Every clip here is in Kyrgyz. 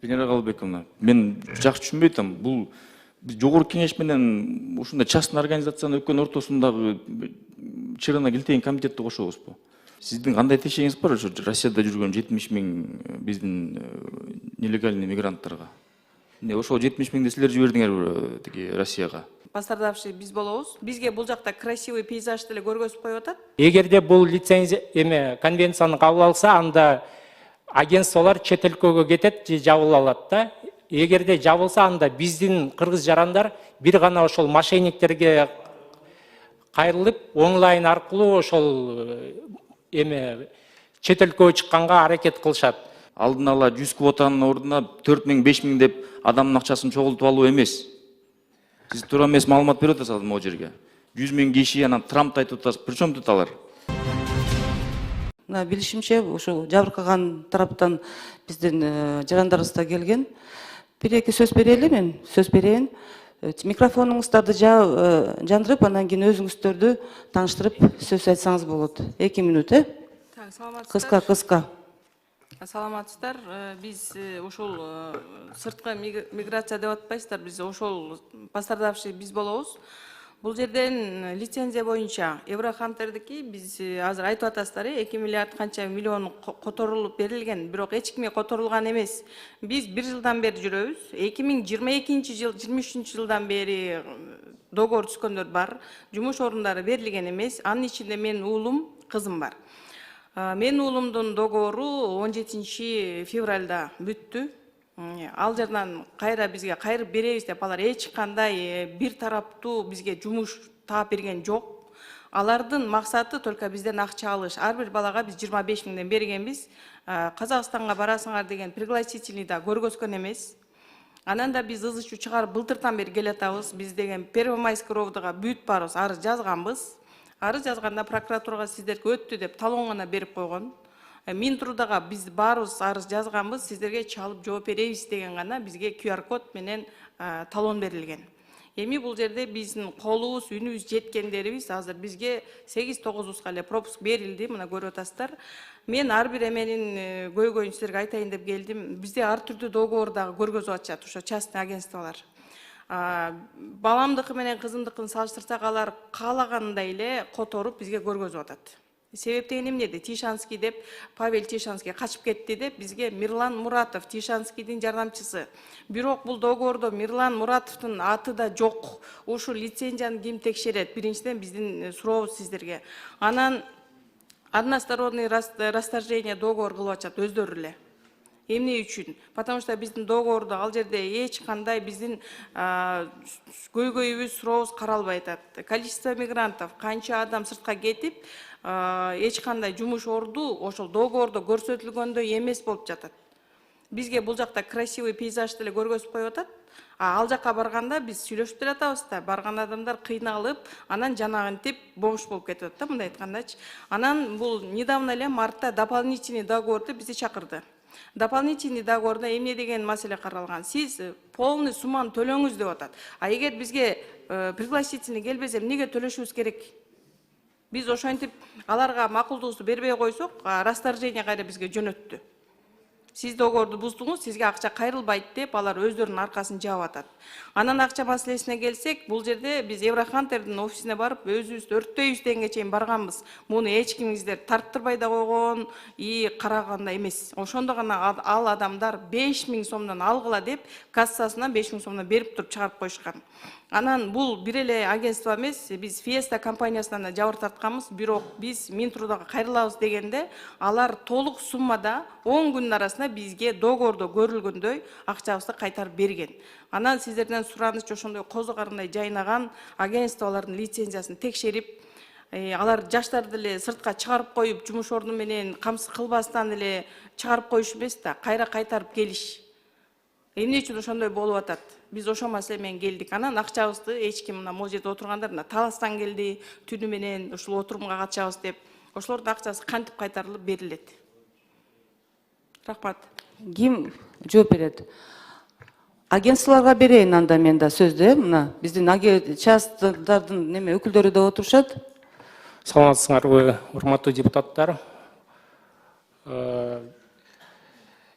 Венера Калыбековна, мен жакшы түшүнбөй атам. Бул жогорку кеңеш менен ушундай частный организациянын өткөн ортосундагы чырына килтеген комитетти кошобузбу? Сиздин кандай тиешеңиз бар ошо Россияда жүргөн 70 000 биздин нелегальный мигранттарга? Ошол 70 000 силер жибердиңерби тиги Россияга? Пострадавший биз болобуз. Бизге бул жакта красивый пейзаж деле көргөзүп коюп атат. Эгерде бул лицензия конвенцияны кабыл алса, анда агентстволор чет өлкөгө кетет же жабыла алат да. Эгерде жабылса, анда биздин кыргыз жарандар бир гана ошол мошенниктерге кайрылып, онлайн аркылуу ошол чет өлкөгө чыкканга аракет кылышат. Алдын ала 100 квотанын ордуна 4 000 5 000 деп адамдын акчасын чогултуп алуу эмес. Сиз туура эмес маалымат берип атасыз могу жерге. 100 000 киши анан Трамп айтып атасыз. Причем тут алар? Билишимче, ошо жабыркаган тараптан биздин жарандарыбыз келген. Бир-эки сөз берели, мен сөз берейин. Микрофонуңуздарды жандырып, анан кийин өзүңүздөрдү тааныштырып сөз айтсаңыз болот. 2 минут, Кыска. Саламатсыздар. Биз ошол сырткы миграция деп атпайсыздар. Биз ошол пострадавший биз болобуз. Бул жерден лицензия боюнча Еврохантердики биз азыр айтып атасыздар, 2 миллиард канча миллион которулуп берилген, бирок эч кимге которулган эмес. Биз 1 жылдан бери жүрөбүз. 2022 жыл, 23 жылдан бери договор түзгөндөр бар. Жумуш орундары берилген эмес. Анын ичинде менин уулум, кызым бар. Менин уулумдун договору 17 февралда бүттү. Ал жерден кайра бизге кайрып беребиз деп алар эч кандай бир тараптуу бизге жумуш таап берген жок. Алардын максаты только бизден акча алыш. Ар бир балага биз 25 000 бергенбиз. Казакстанга барасыңар деген пригласительный да көргөзгөн эмес. Анан да биз ызычуу чыгарып былтыртан бери келатабыз. Биз деген Первомайский ровдога бүт барыбыз арыз жазганбыз. Арыз жазганда прокуратурага сиздерге өттү деп талон гана берип койгон. Минтрудага биз барыбыз арыз жазганбыз, сиздерге чалып жооп беребиз деген гана бизге QR код менен талон берилген. Эми бул жерде биздин колубуз, үнүбүз жеткендерибиз азыр бизге 8-9 эле пропуск берилди, мына көрүп атасыздар. Мен ар бир эменин көйгөйүн сиздерге айтайын деп келдим. Бизде ар түрдүү договордагы көргөзүп атышат, ошо частный агентстволор. Баламдыкы менен кызымдыкын салыштырсак, алар каалагандай эле которуп бизге көргөзүп атат. Себеп деген эмнеде? Тишанский деп, Павел Тишанский качып кетти деп бизге Мирлан Муратов, Тишанскийдин жардамчысы. Бирок бул договордо Мирлан Муратовдун аты да жок. Ушул лицензияны ким текшерет? Биринчиден биздин сурообуз сиздерге. Анан односторонний расторжение договор кылып атышат өздөрү эле. Эмне үчүн? Потому что биздин договордо ал жерде эч кандай биздин көйгөйүбүз, сурообуз каралбай атат. Количество мигрантов, канча адам сыртка кетип, эч кандай жумуш орду ошол договордо көрсөтүлгөндөй эмес болуп жатат. Бизге бул жакта красивый пейзаж деле көргөзүп коюп атат. Ал жакка барганда биз сүйлөшүп бере атабыз да, барган адамдар кыйналып, анан жанагынтип бомж болуп кетип атат да, мындай айткандачы. Анан бул недавно эле мартта дополнительный договорду бизди чакырды. Дополнительный договорда эмне деген маселе каралган? Сиз полный сумманы төлөңүз деп атат. Эгер бизге пригласительный келбесе, эмнеге төлөшүбүз керек? Биз ошентип аларга макулдугубузду бербей койсок, расторжение кайра бизге жөнөттү. Сиз договорду буздуңуз, сизге акча кайрылбайт деп алар өздөрүнүн аркасын жаап атат. Анан акча маселесине келсек, бул жерде биз Еврохантердин офисине барып, өзүбүздү өрттөйбүз дегенге чейин барганбыз. Муну эч кимиңиздер тарттырбай да койгон, караганда эмес. Ошондо гана ал адамдар 5 000 сомдон алгыла деп кассасынан 5 000 сомдон берип туруп чыгарып коюшкан. Анан бул бир эле агентство эмес, биз Fiesta компаниясынан да жабыр тартканбыз, бирок биз Минтрудага кайрылабыз дегенде, алар толук суммада 10 күндүн арасында бизге договордо көрүлгөндөй акчабызды кайтарып берген. Анан сиздерден сураныч ошондой козу карындай жайнаган агентстволордун лицензиясын текшерип, алар жаштарды деле сыртка чыгарып коюп, жумуш орду менен камсыз кылбастан эле чыгарып коюш эмес да, кайра кайтарып келиш. Эмне үчүн ошондой болуп атат? Биз ошол маселе менен келдик. Анан акчабызды эч ким могу жерде отургандар таластан келди, түнү менен ушул отурумга катышабыз деп, ошолордун акчасы кантип кайтарылып берилет? Рахмат. Ким жооп берет? Агентстволорго берейин анда мен да сөздү. Мына биздин частдардын неме өкүлдөрү да отурушат. Саламатсыңарбы, урматтуу депутаттар.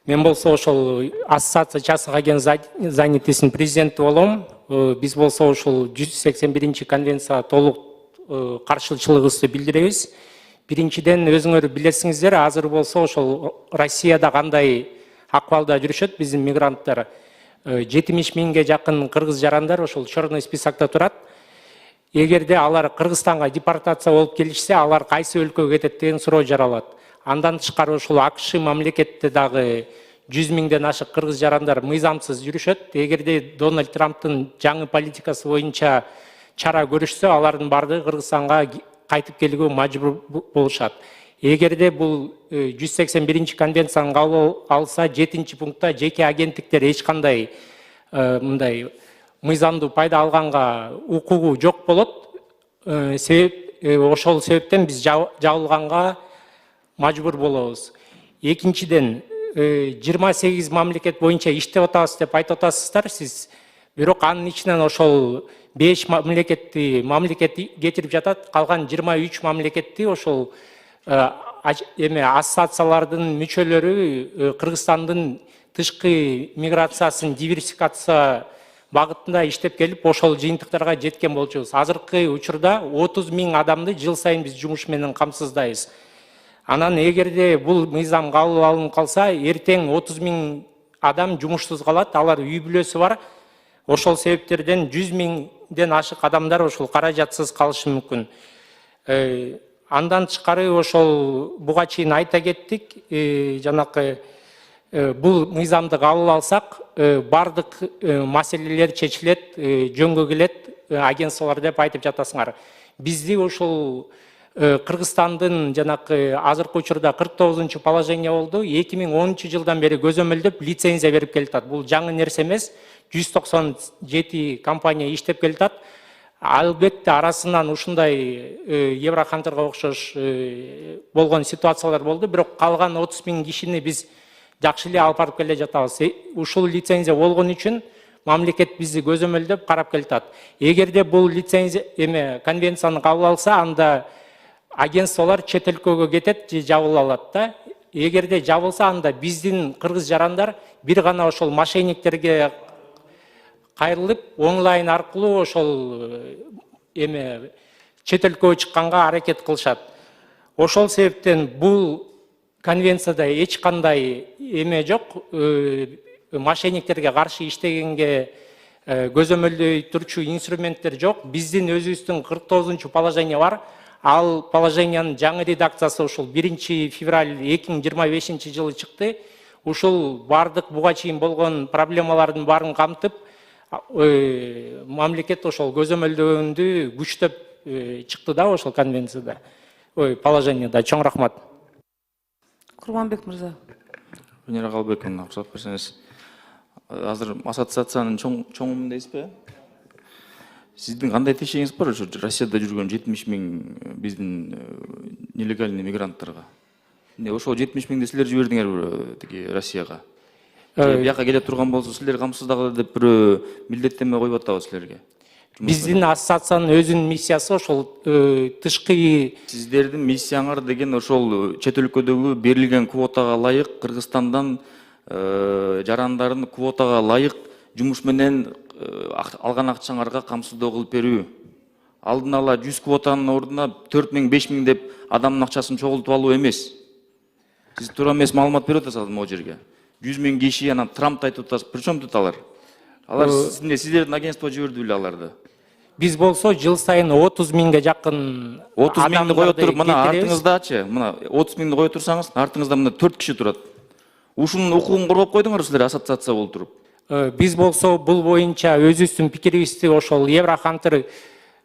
Мен болсо ошол ассоциация частных агентств занятостьнин президенти болом. Биз болсо ушул 181 конвенцияга толук каршылчылыгыбызды билдиребиз. Биринчиден өзүңөр билесиңиздер, азыр болсо ошол Россияда кандай акыбалда жүрүшөт биздин мигранттар. 70 миңге жакын кыргыз жарандар ошол черный списокто турат. Эгерде алар Кыргызстанга депортация болуп келишсе, алар кайсы өлкөгө кетет деген суроо жаралат. Андан тышкары ошол АКШ мамлекетте дагы 100 миңден ашык кыргыз жарандар мыйзамсыз жүрүшөт. Эгерде Дональд Трамптын жаңы политикасы боюнча чара көрүшсө, алардын бардыгы Кыргызстанга кайтып келүүгө мажбур болушат. Эгерде бул 181 конвенцияны кабыл алса, 7 пунктта жеке агенттиктер эч кандай мындай мыйзамды пайда алганга укугу жок болот. Ошол себептен биз жабылганга мажбур болобуз. Экинчиден 28 мамлекет боюнча иштеп атабыз деп айтып атасыздар сиз. Бирок анын ичинен ошол 5 мамлекет кетирип жатат, калган 23 мамлекетти ошол ассоциациялардын мүчөлөрү Кыргызстандын тышкы миграциясын диверсификация багытында иштеп келип, ошол жыйынтыктарга жеткен болчубуз. Азыркы учурда 30 миң адамды жыл сайын биз жумуш менен камсыздайбыз. Анан эгерде бул мыйзам кабыл алынып калса, эртең 30 миң адам жумушсуз калат, алар үй бүлөсү бар. Ошол себептерден 100 миңден ашык адамдар ошол каражатсыз калышы мүмкүн. Андан тышкары ошол буга чейин айта кеттик, жанакы бул мыйзамды кабыл алсак, бардык маселелер чечилет, жөнгө келет агентстволор деп айтып жатасыңар. Бизди ошол Кыргызстандын жанакы азыркы учурда 49 положение болду. 2010 жылдан бери көзөмөлдөп лицензия берип келатат. Бул жаңы нерсе эмес. 197 компания иштеп келатат. Албетте арасынан ушундай Еврохантерга окшош болгон ситуациялар болду, бирок калган 30 миң кишини биз жакшы эле алып барып келе жатабыз. Ушул лицензия болгон үчүн мамлекет бизди көзөмөлдөп карап келатат. Эгерде бул лицензия конвенцияны кабыл алса, анда агентстволор чет өлкөгө кетет же жабылалат да. Эгерде жабылса, анда биздин кыргыз жарандар бир гана ошол мошенниктерге кайрылып, онлайн аркылуу ошол чет өлкөгө чыкканга аракет кылышат. Ошол себептен бул конвенцияда эч кандай жок, мошенниктерге каршы иштегенге көзөмөлдөй турчу инструменттер жок. Биздин өзүбүздүн 49 положение бар. Ал положениянын жаңы редакциясы ушул 1 февраль 2025 жылы чыкты. Ушул бардык буга чейин болгон проблемалардын баарын камтып, мамлекет ошол көзөмөлдөгөндү күчтөп чыкты да ошол конвенцияда, положенияда. Чоң рахмат. Курманбек мырза. Венера Калбековна, уруксат берсеңиз. Азыр ассоциациянын чоңумун дейсизби? Сиздин кандай тиешеңиз бар ошо Россияда жүргөн 70 миң биздин нелегальный мигранттарга? Ошол 70 миңди силер жибердиңерби тиги Россияга? Бияка келе турган болсо силер камсыздагыла деп бирөө милдеттенме коюп атабы силерге? Биздин ассоциациянын өзүнүн миссиясы ошол тышкы. Сиздердин миссияңар деген ошол чет өлкөдөгү берилген квотага ылайык Кыргызстандан жарандарын квотага ылайык жумуш менен алган акчаңарга камсыздоо кылып берүү. Алдын ала 100 квотанын ордуна 4 миң, 5 миң деп адамдын акчасын чогултуп алуу эмес. Сиз туура эмес маалымат берип атасыз могу жерге. 100 миң киши анан Трамп айтып атасыз. Причем тут алар? Алар сиздердин агентство жиберди беле аларды? Биз болсо жыл сайын 30 миңге жакын 30 миңди кое туруп, мына артыңыздачы, мына 30 миңди кое турсаңыз, артыңызда мына 4 киши турат. Ушунун укугун коргоп койдуңар силер ассоциация болуп туруп? Биз болсо бул боюнча өзүбүздүн пикирибизди ошол Еврохантер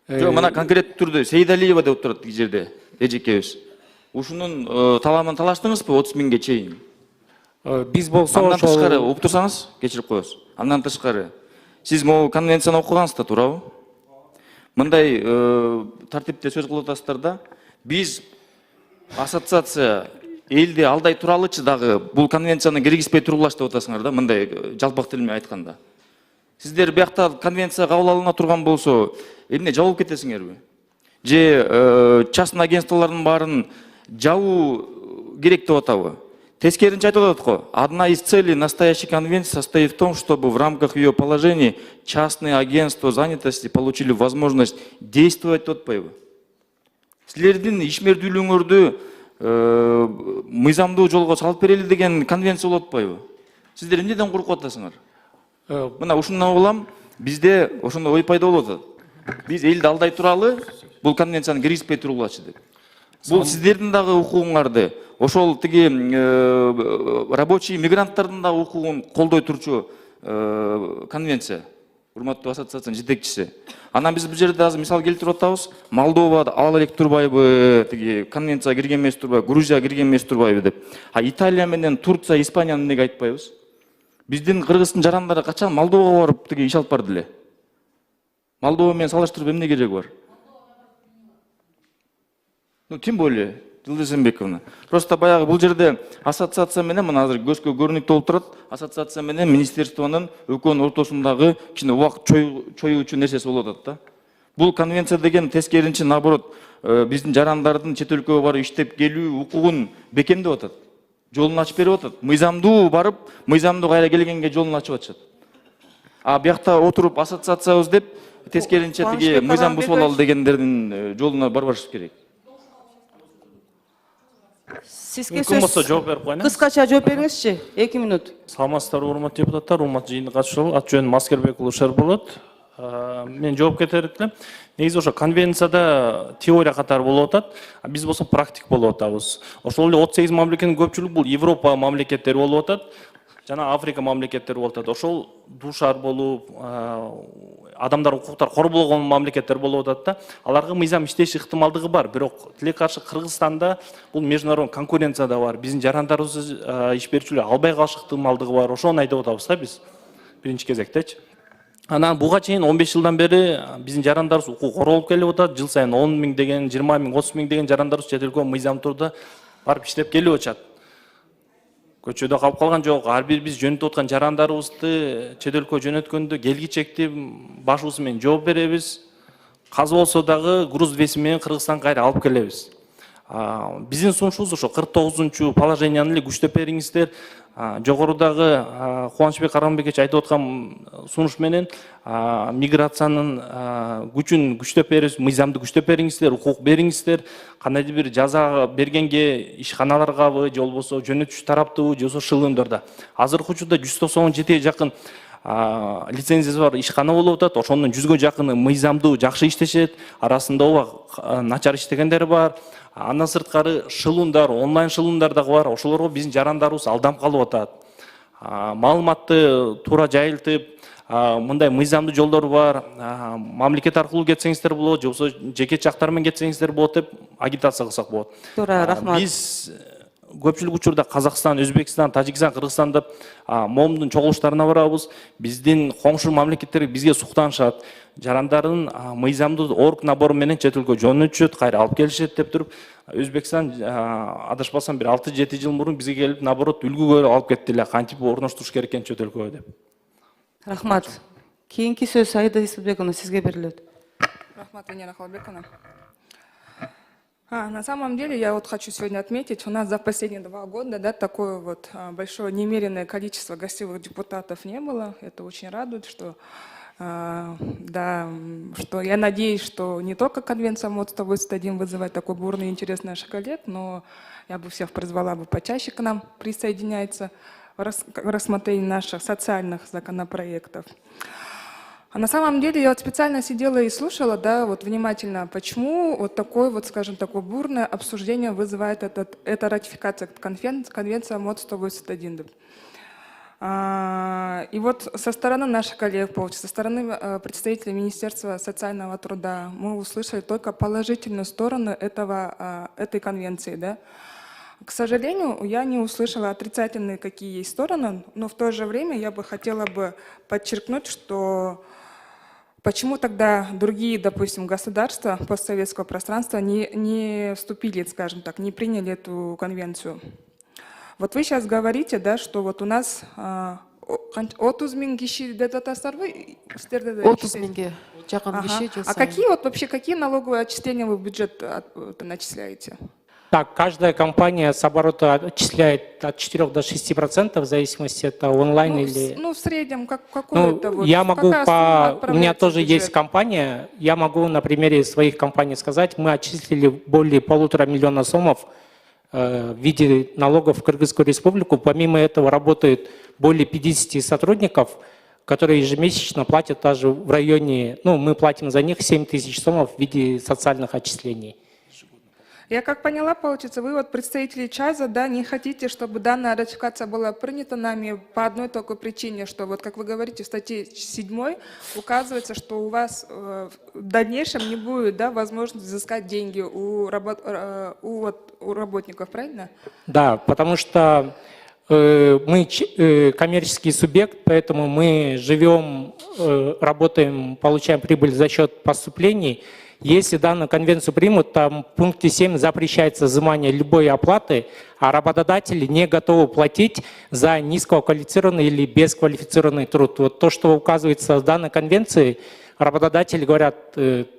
мына конкреттүү түрдө Сейдалиева деп турат тиги жерде, эжекебиз. Ушунун таламын талаштыңызбы 30 миңге чейин? Биз болсо ошол андан тышкары угуп турсаңыз, кечирип коебуз. Андан тышкары сиз могу конвенцияны окугансыз да, туурабы? Мындай тартипте сөз кылып атасыздар да. Биз ассоциация элди алдай туралычы дагы бул конвенцияны киргизбей тургулаш деп атасыңар да, мындай жалпак тил менен айтканда. Сиздер биякта конвенция кабыл алына турган болсо, эмне жабылып кетесиңерби? Же частный агентстволордун баарын жабуу керек деп атабы? Тескеринче айтып атат го. Одна из целей настоящей конвенции состоит в том, чтобы в рамках ее положений частные агентства занятости получили возможность действовать от пайбы. Силердин ишмердүүлүгүңөрдү мыйзамдуу жолго салып берели деген конвенция болуп атпайбы? Сиздер эмнеден куркуп атасыңар? Мына ушундан улам бизде ошондой ой пайда болуп атат. Биз элди алдай туралы бул конвенцияны киргизбей тургулачы деп. Бул сиздердин дагы укугуңарды, ошол тиги рабочий мигранттардын дагы укугун колдой турчу конвенция. Урматтуу ассоциациянын жетекчиси. Анан биз бул жерде азыр мисал келтирип атабыз. Молдова ала элек турбайбы, тиги конвенцияга кирген эмес турбайбы, Грузия кирген эмес турбайбы деп. А Италия менен Турция, Испанияны эмнеге айтпайбыз? Биздин Кыргыздын жарандары качан Молдовага барып тиги иш алып барды эле? Молдова менен салыштырып эмне кереги бар? Ну, тем более, Жылдыз Эмбековна. Просто баягы бул жерде ассоциация менен, мына азыр көзгө көрүнүктүү болуп турат, ассоциация менен министерствонун экөөнүн ортосундагы кичине убакыт чоюучу нерсеси болуп атат да. Бул конвенция деген тескеринче, наоборот, биздин жарандардын чет өлкөгө барып иштеп келүү укугун бекемдеп атат. Жолун ачып берип атат. Мыйзамдуу барып, мыйзамдуу кайра келгенге жолун ачып атышат. А биякта отуруп ассоциациябыз деп тескеринче тиги мыйзам бузуп алалы дегендердин жолуна барбашыбыз керек. Сизге Мүмкүн болсо жооп берип коеюн. кыскача жооп бериңизчи, 2 минут. Саламатсыздарбы, урматтуу депутаттар, урматтуу жыйынга катышуучулар. Аты жөнүм Аскербек уулу Шерболот. Мен жооп кетерик элем. Негизи ошо конвенцияда теория катары болуп атат, а биз болсо практик болуп атабыз. Ошол эле 38 мамлекеттин көпчүлүгү бул Европа мамлекеттери болуп атат, жана Африка мамлекеттери болуп атат. Ошол дуушар болуп, адамдар укуктар корголгон мамлекеттер болуп атат да. Аларга мыйзам иштеш ыктымалдыгы бар, бирок тилекке каршы Кыргызстанда бул международный конкуренция да бар. Биздин жарандарыбыз иш берүүчүлөр албай калыш ыктымалдыгы бар. Ошону айтып атабыз да биз биринчи кезектечи. Анан буга чейин 15 жылдан бери биздин жарандарыбыз укук корголуп келип атат. Жыл сайын 10 миң деген, 20 миң, 30 миң деген жарандарыбыз чет өлкөгө мыйзам турда барып иштеп келип атышат. Көчөдө калып калган жок. Ар бир биз жөнөтүп аткан жарандарыбызды чет өлкөгө жөнөткөндө келгичекти башыбыз менен жооп беребиз. Казы болсо дагы груз веси менен Кыргызстанга кайра алып келебиз. Биздин сунушубуз ошо 49-чу положенияны эле күчтөп бериңиздер. Жогорудагы Кубанычбек Карамбекович айтып аткан сунуш менен миграциянын күчүн күчтөп бериңиз, мыйзамды күчтөп бериңиздер, укук бериңиздер. Кандайдыр бир жаза бергенге ишканаларгабы, же болбосо жөнөтүш тараптыбы, же болбосо шылымдарда. Азыркы учурда 197 жакын лицензиясы бар ишкана болуп атат. Ошонун 100гө жакыны мыйзамдуу жакшы иштешет. Арасында убак начар иштегендер бар. Андан сырткары шылымдар, онлайн шылымдар дагы бар. Ошолорго биздин жарандарыбыз алдап калып атат. Маалыматты туура жайылтып, мындай мыйзамдуу жолдор бар. Мамлекет аркылуу кетсеңиздер болот, же болбосо жеке жактар менен кетсеңиздер болот деп агитация кылсак болот. Туура, рахмат. Биз көпчүлүк учурда Казакстан, Өзбекстан, Тажикстан, Кыргызстан деп момдун чогулуштарына барабыз. Биздин коңшу мамлекеттер бизге суктанышат. Жарандардын мыйзамдуу орг набору менен чет өлкөгө жөнөтүшөт, кайра алып келишет деп туруп, Өзбекстан адашпасам бир 6-7 жыл мурун бизге келип, наоборот, үлгүгө алып кетти эле, кантип орноштуруш керек экен чет өлкөгө деп. Рахмат. Кийинки сөз Аида Исылбековна сизге берилет. Рахмат, Венера Халбековна. На самом деле, я вот хочу сегодня отметить, у нас за последние 2 года, да, такое вот большое немеренное количество гостевых депутатов не было. Это очень радует, что, да, что я надеюсь, что не только конвенция МОД 181 вызывает такой бурный интерес наших коллег, но я бы всех призвала бы почаще к нам присоединяться в рассмотрении наших социальных законопроектов. А на самом деле я вот специально сидела и слушала, да, вот внимательно, почему вот такое вот, скажем, такое бурное обсуждение вызывает эта ратификация конвенции МОД 181. И вот со стороны наших коллег, со стороны представителей Министерства социального труда мы услышали только положительную сторону этой конвенции, да. К сожалению, я не услышала отрицательные какие есть стороны, но в то же время я бы хотела бы подчеркнуть, что почему тогда другие, допустим, государства постсоветского пространства не вступили, скажем так, не приняли эту конвенцию. Вот вы сейчас говорите, да, что вот у нас 30 миң киши деп атасыздар ғой? 30 миңге жақын киши жыл сайын. А какие вот вообще какие налоговые отчисления вы в бюджет начисляете? Так, каждая компания с оборота отчисляет от 4 до 6%, в зависимости это онлайн или... Ну, в среднем, какой-то Ну, вот... я могу какая сумма у меня отправляется в тоже бюджет? есть компания, я могу на примере своих компаний сказать, мы отчислили более 1,5 миллиона сомов в виде налогов в Кыргызскую республику. Помимо этого работают более 50 сотрудников, которые ежемесячно платят даже в районе, ну, мы платим за них 7 тысяч сомов в виде социальных отчислений. Я как поняла, получится, вы вот представители ЧАЗа, да, не хотите, чтобы данная ратификация была принята нами по одной только причине, что вот, как вы говорите, в статье 7 указывается, что у вас в дальнейшем не будет, да, возможности взыскать деньги у работников, правильно? Да, потому что мы коммерческий субъект, поэтому мы живем, работаем, получаем прибыль за счет поступлений. Если данную конвенцию примут, там в пункте 7 запрещается взимание любой оплаты, а работодатели не готовы платить за низкоквалифицированный или бесквалифицированный труд. Вот то, что указывается в данной конвенции, работодатели говорят,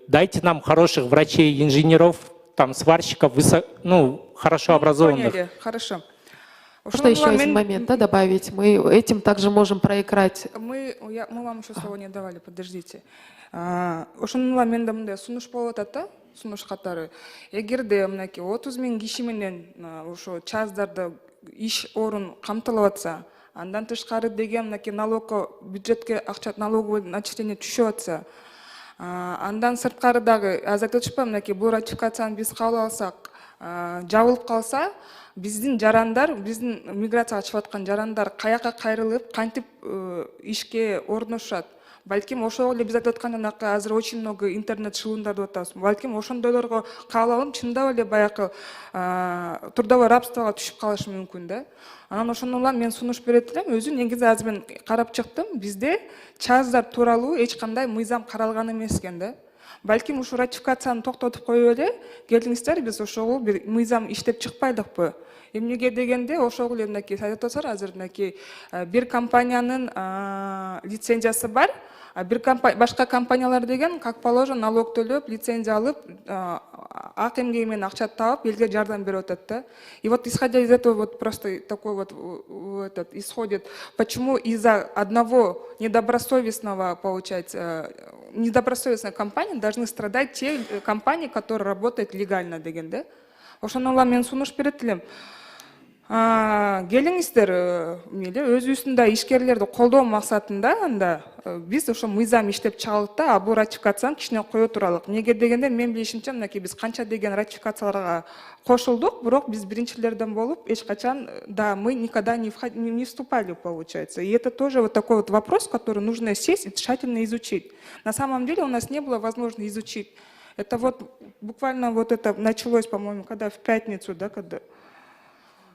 дайте нам хороших врачей, инженеров, там, сварщиков, хорошо образованных. Поняли, хорошо. Можно еще один момент добавить? Мы этим также можем проиграть. Мы вам еще слово не давали, подождите. Ошонула менде мындай сунуш болуп атат да, сунуш катары. Эгерде мынакей 30 000 киши менен ошо ЧАЗдарда иш орун камтылып атса, андан тышкары деген мынакей налогко бюджетке акча налоговый начисление түшүп атса, андан сырткары дагы азыр айтып атышпайбы, мынакей бул ратификацияны биз кабыл алсак, жабылып калса, биздин жарандар, биздин миграцияга чыгып аткан жарандар каяка кайрылып, кантип ишке орношушат? Балким ошол эле биз айтып аткан жанакы азыр очень много интернет шылуундар деп атабыз. Балким ошондойлорго кабыл алып, чындап эле баягы трудовой рабствого түшүп калышы мүмкүн да. Анан ошондон улам мен сунуш берет элем. Өзү негизи азыр мен карап чыктым. Бизде ЧАЗдар тууралуу эч кандай мыйзам каралган эмес экен да. Балким ушул ратификацияны токтотуп коюп эле, келиңиздер биз ошол бир мыйзам иштеп чыкпайлыкпы? Эмнеге дегенде ошол эле мынакей айтып атасыздар, азыр мынакей бир компаниянын лицензиясы бар, башка компаниялар деген как положено налог төлөп, лицензия алып, ак эмгеги менен акча таап, элге жардам берип атат да. И вот исходя из этого вот просто такой вот исходит, почему из-за одного недобросовестного, получается, недобросовестной компании должны страдать те компании, которые работают легально деген да. Ошондон улам мен сунуш берет элем. Келиңиздер, өзүбүздүн ишкерлерди колдоо максатында анда биз ошо мыйзам иштеп чыгалык да, бул ратификацияны кичине кое туралык. Эмнеге дегенде мен билишимче мынакей биз канча деген ратификацияларга кошулдук, бирок биз биринчилерден болуп эч качан да мы никогда не вступали, получается. И это тоже вот такой вот вопрос, который нужно сесть и тщательно изучить. На самом деле у нас не было возможности изучить. Это вот буквально вот это началось, по-моему, когда в пятницу, да, когда.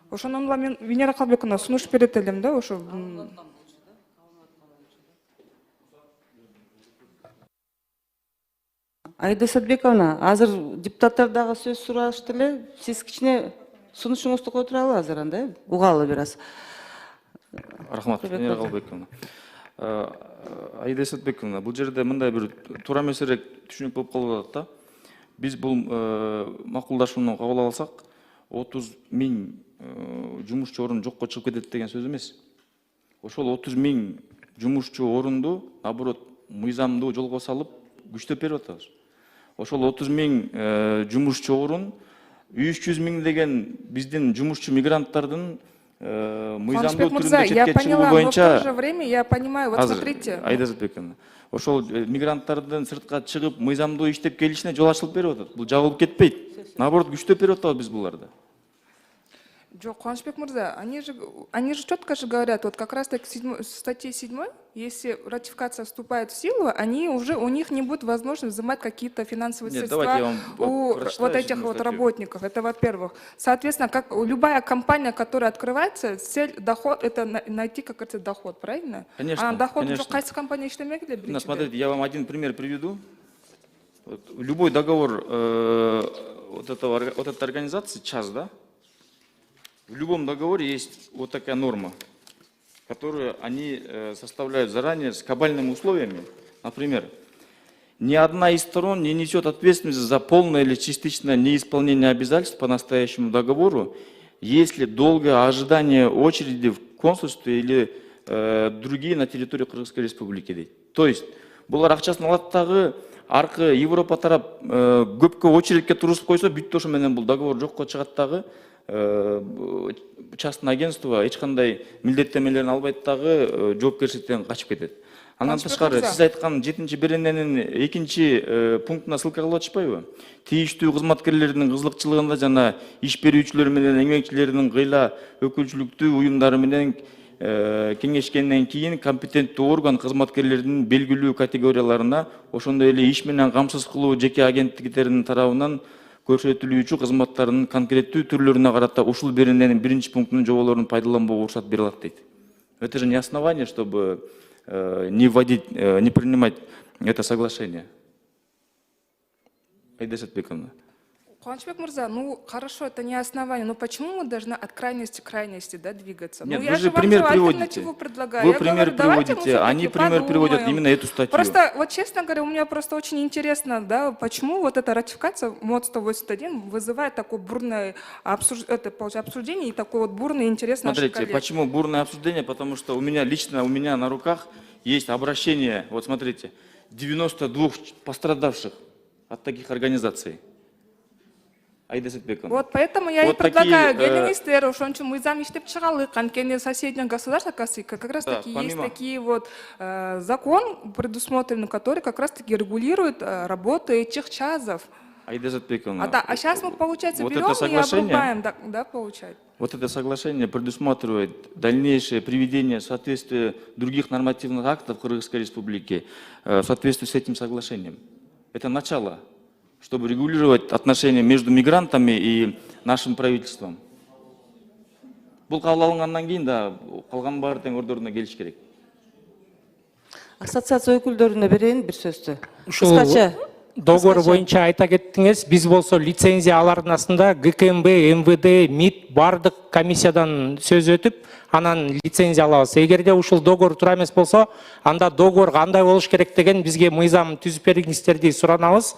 Ошондон улам мен Венера Калбековна сунуш берет элем да, ошо. Айда Садбековна, азыр депутаттар дагы сөз сурашты эле. Сиз кичине сунушуңузду кое туралы азыр анда, угалы бир аз. Рахмат, Венера Калбековна. Айда Садбековна, бул жерде мындай бир туура эмесирээк түшүнүк болуп калып атат да. Биз бул макулдашууну кабыл алсак, 30 000 жумушчу орун жокко чыгып кетет деген сөз эмес. Ошол 30 000 жумушчу орунду наоборот мыйзамдуу жолго салып күчтөп берип атабыз. Ошол 30 000 жумушчу орун 300 000 деген биздин жумушчу мигранттардын мыйзамдуу түрүндө четке чыгуу боюнча. В то же время я понимаю, вот смотрите. Айда Садбековна, ошол мигранттардын сыртка чыгып мыйзамдуу иштеп келишине жол ачылып берип атат. Бул жабылып кетпейт. Наоборот күчтөп берип атабыз биз буларды. Жок, Кубанычбек Мурза, они же четко же говорят, вот как раз таки в статье 7, если ратификация вступает в силу, у них не будет возможности взимать какие-то финансовые средства у вот этих вот работников. Это во-первых. Соответственно, как любая компания, которая открывается, цель, доход, это найти, как говорится, доход, правильно? Конечно. А доход уже кайсы компания иштемек эле. Смотрите, я вам один пример приведу. Любой договор вот этой организации, ЧАЗ, да? В любом договоре есть вот такая норма, которую они составляют заранее с кабальными условиями. Например, Ни одна из сторон не несет ответственность за полное или частичное неисполнение обязательств по настоящему договору, если долгое ожидание очереди в консульстве или другие на территории Кыргызской Республики дейді. То есть, бұлар ақшасын алаттағы арқы Европа тарап көпке очередке тұрысып қойса, бүйтті ошо менен бұл договор жоққа шығаттағы частное агентство ешқандай милдеттемелерін албайттағы жоопкерчиликтен качып кетет. Андан тышкары сиз айткан 7-чи берененин 2-чи пунктуна ссылка кылып атышпайбы? Тийиштүү кызматкерлердин кызыкчылыгында жана иш берүүчүлөр менен эмгекчилердин кыйла өкүлчүлүктүү уюмдары менен кеңешкенден кийин компетенттүү орган кызматкерлердин белгилүү категорияларына ошондой эле иш менен камсыз кылуу жеке агенттиктеринин тарабынан көрсөтүлүүчү кызматтардын конкреттүү түрлөрүнө карата ушул берененин 1-чи пунктунун жоболорун пайдаланууга уруксат бере алат дейт. Это же не основание, чтобы не вводить, не принимать это соглашение. Айда Сатбековна. Кубанычбек Мурза, ну хорошо, это не основание, но почему мы должны от крайности к крайности, да, двигаться? Нет, ну, вы я же вам пример приводите. альтернативу предлагаю. Вы Я пример говорю, давайте мы приводите, они всё-таки пример приводят подумаем. именно эту статью. Просто, вот честно говоря, у меня просто очень интересно, да, почему вот эта ратификация МОД 181 вызывает такое бурное обсуждение и такой вот бурный интерес наших Смотрите, коллег. почему бурное обсуждение? Потому что у меня на руках есть обращение, вот смотрите, 92 пострадавших от таких организаций. Айда Сатбековна. Вот поэтому я Вот и предлагаю такие, генералистеру, что мы замечтеп чыгалы, анткени соседнее государство, как раз Да, таки помимо- есть такие вот закон предусмотренный, который как раз таки регулирует работу этих ЧАЗов. Айда Сатбековна. А сейчас мы, получается, вот берем это и соглашение, обрубаем, да, получается. Вот это соглашение предусматривает дальнейшее приведение в соответствие других нормативных актов Кыргызской Республики в соответствии с этим соглашением. Это начало, чтобы регулировать отношения между мигрантами и нашим правительством. Бұл кабыл алынгандан кийин да калган баары тең ордоруна келиш керек. Ассоциация өкүлдөрүнө берейин бир сөздү. Ушул Кыскача. договор боюнча айта кеттиңиз, биз болсо лицензия алардын астында ГКМБ, МВД, МИД бардык комиссиядан сөз өтүп, анан лицензия алабыз. Эгерде ушул договор туура эмес болсо, анда договор кандай болуш керек деген бизге мыйзам түзүп бериңиздерди суранабыз.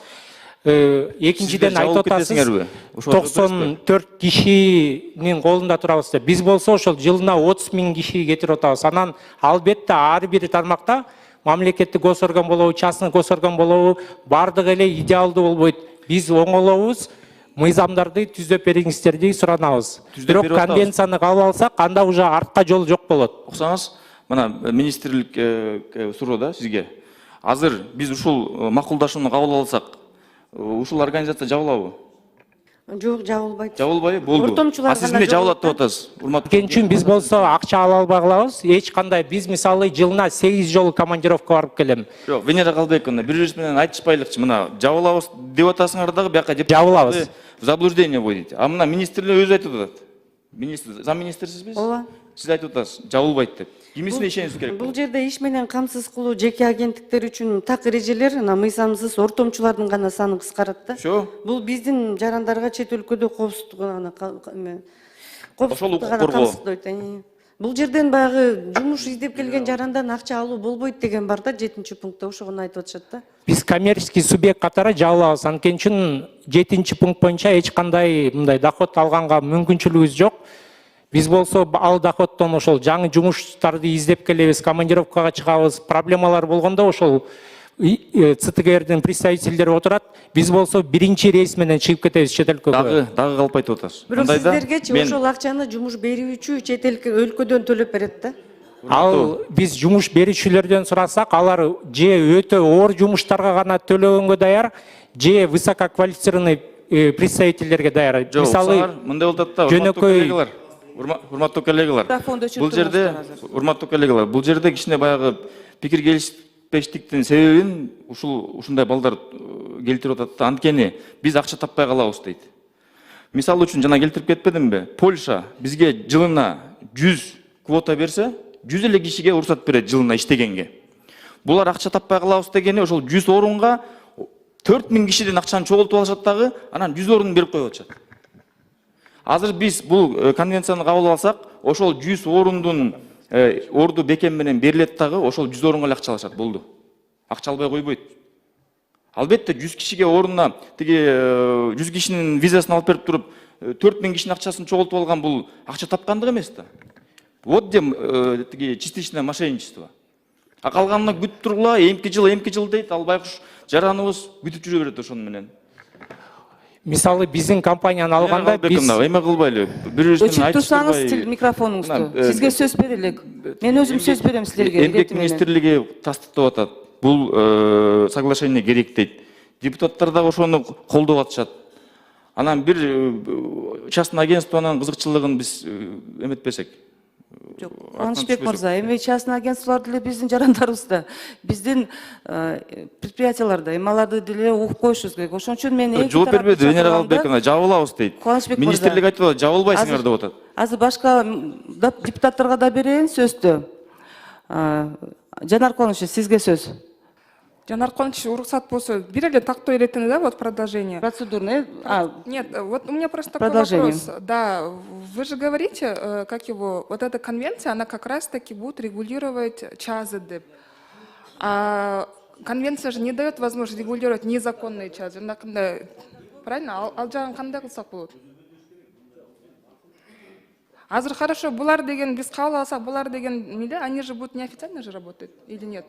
Экинчиден Сиздер айтып жабылып атасыз, кетесиңерби? Ошол 94 кишинин колунда турабыз деп. Биз болсо ошол жылына 30 000 киши кетирип атабыз. Анан албетте ар бир тармакта мамлекеттик госорган болобу, частный госорган болобу, бардык эле идеалдуу болбойт. Биз оңолобуз, мыйзамдарды түзөп бериңиздерди суранабыз. Бирок берип атабыз. конвенцияны кабыл алсак, анда уже артка жол жок болот. Оксаңыз, мына министрлик суроо да сизге. Азыр биз ушул макулдашууну кабыл алсак, ушул организация жабылабы? Жок, жабылбайт. Жабылбайбы? Болду. Ортомчулар А сиз эмне жабылат деп атасыз? Кен үчүн биз болсо акча ала албай калабыз. Эч кандай биз мисалы жылына 8 жолу командировка барып келем. Жок, Венера Калбековна, бир-бирибиз менен айтышпайлыкчы. Мына жабылабыз деп атасыңар дагы бияка Жабылабыз. в заблуждение вводите. А мына министрлер өзү айтып атат. Министр, замминистрсизби? Ооба. Сиз айтып атасыз, жабылбайт деп. Кимисине ишениш керек? Бул жерде иш менен камсыз кылуу жеке агенттиктер үчүн так эрежелер мыйзамсыз ортомчулардын гана санын кыскарат да. Шо? Бул биздин жарандарга чет өлкөдө коопсуздугуна Ошол укук гана коргоо. камсыздойт. Бул жерден баягы жумуш издеп келген жарандан акча алуу болбойт деген бар да 7-чи пунктта ошону айтып атышат да. Биз коммерческий субъект катары жабылабыз. Анткени үчүн 7-чи пункт боюнча эч кандай мындай доход алганга мүмкүнчүлүгүбүз жок. Биз болсо ал доходдон ошол жаңы жумуштарды издеп келебиз, командировкага чыгабыз, проблемалар болгондо ошол ЦТГРдин представительдери отурат. Биз болсо биринчи рейс менен чыгып кетебиз чет өлкөгө. Дагы калп айтып атасыз. Бирок Мындайда сиздергечи мен- ошол акчаны жумуш берүүчү чет өлкөдөн төлөп берет да. Ал биз жумуш берүүчүлөрдөн сурасак, алар же өтө оор жумуштарга гана төлөгөнгө даяр, же высококвалифицированный представительдерге даяр. Жок, Мисалы, мындай болуп атат да, жөнөкөй урматтуу коллегалар. Микрофонду Бул жерде, өчүртүңүздөр урматтуу коллегалар, бул жерде кичине баягы пикир келишпештиктин себебин ушундай балдар келтирип атат да. Анткени биз акча таппай калабыз дейт. Мисалы үчүн жана келтирип кетпедимби? Польша бизге жылына 100 квота берсе, 100 эле кишиге уруксат берет жылына иштегенге. Булар акча таппай калабыз дегени ошол 100 орунга 4000 кишиден акчаны чогултуп алышат дагы, анан 100 орун берип коюп атышат. Азыр биз бул конвенцияны кабыл алсак, ошол 100 орундун орду бекем менен берилет дагы, ошол 100 орунга эле акча алышат, болду. Акча албай койбойт. Албетте 100 кишиге орнуна тиги 100 кишинин визасын алып берип туруп 4000 кишинин акчасын чогултуп алган бул акча тапкандык эмес да. Вот де тиги частичное мошенничество. А калганына күтүп тургула, эмки жыл дейт, ал байкуш жараныбыз күтүп жүрө берет ошону менен. Мисалы биздин компанияны алганда биз эме кылбайлы. Бири-бирибизден Өчүп айтып турсаңыз турбай. микрофонуңузду. Сизге сөз берелик. Мен өзүм сөз берем силерге. Эмгек министрлиги тастыктап атат. Бул соглашение керек дейт. Депутаттар дагы ошону колдоп атышат. Анан бир частный агентствонун кызыкчылыгын биз эметпесек. Жок, Кубанычбек мырза, эми частный агентстволор деле биздин жарандарыбыз да, биздин предприятияларда, эми аларды деле угуп коюшубуз керек. Ошон үчүн мен эки жооп бербеди, Венера Калбековна, жабылабыз дейт. Кубанычбек мырза. Министрлик айтып атат, жабылбайсыңар деп атат. Азыр башка депутаттарга да берейин сөздү. Жанар Конучу, сизге сөз. Жанар Конч, уруксат болсо, бир эле тактоо иретини, да, вот продолжение. Процедурный. Нет, вот у меня просто такой Продолжение. вопрос. Да, вы же говорите, как его, вот эта конвенция, она как раз-таки будет регулировать ЧАЗД. А конвенция же не дает возможность регулировать незаконные ЧАЗД. Правильно? Ал жагын кандай кылсак болот? Азыр хорошо, булар деген биз кабыл алсак, булар деген миле, они же будут неофициально же работать или нет?